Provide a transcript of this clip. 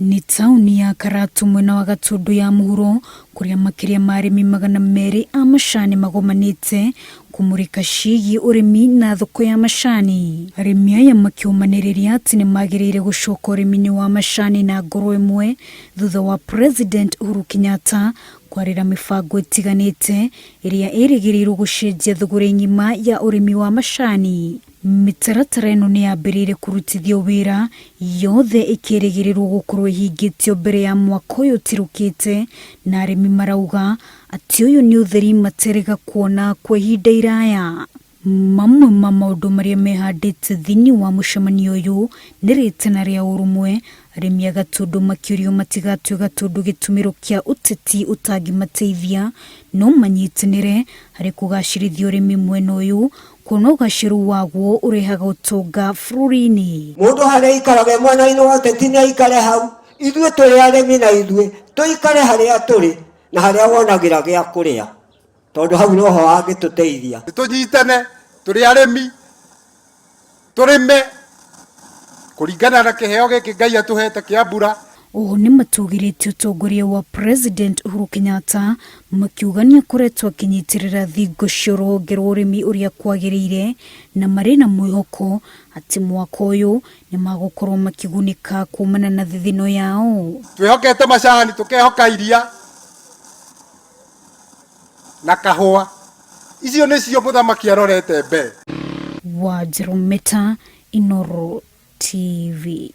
Ni tauni ya Karatu mwena wa Gatundu ya muhuro kuria makiria marimi 200 a macani magomanite kumurika shigi urimi na thoko ya macani. Arimi aya makiumaniriria ati ni magirire gucoka urimi wa macani na ngoro imwe thutha wa President Uhuru Kenyatta kwarira mifango itiganite iria irigirirwo gucenjia thogora ngima ya urimi wa macani. Mitaratara ino ni yambirire kurutithio wira yothe ikirigirirwo gukorwo ihingitio mbere ya mwaka uyu tirukite, na arimi marauga ati uyu ni utheri materega kuona kwa ihinda iraya. Mamwe ma maundu maria mehandite thini wa mucemanio uyu ni ritana ria urumwe, arimi a Gatundu makiurio matigatue Gatundu gitumiro kia uteti utangimateithia no manyitanire hari kugacirithia urimi mwena uyu kuno gaciru waguo urehaga utonga bururi-ini. Mundu haria ikarage mwena-ini wa uteti ni aikare hau, ithue turi arimi na ithue tuikare haria turi na haria wonagira gia kuria, tondu hau no ho angituteithia. Tunyitane turi arimi turime kuringana na kiheo giki Ngai atuhete kia mbura. Oho ni matugirite utongoria wa President Uhuru Kenyatta makiugania kuretwo kinyitirira thingo cia rũhonge rwa urimi uria kwagiriire, na mari na mwihoko ati mwaka uyu ni magukorwo makigunika kumana na thithino yao. Twihokete macani, tukehoka iria na kahua, icio nicio muthamaki arorete mbere. Wanjiru Meta, Inooro TV.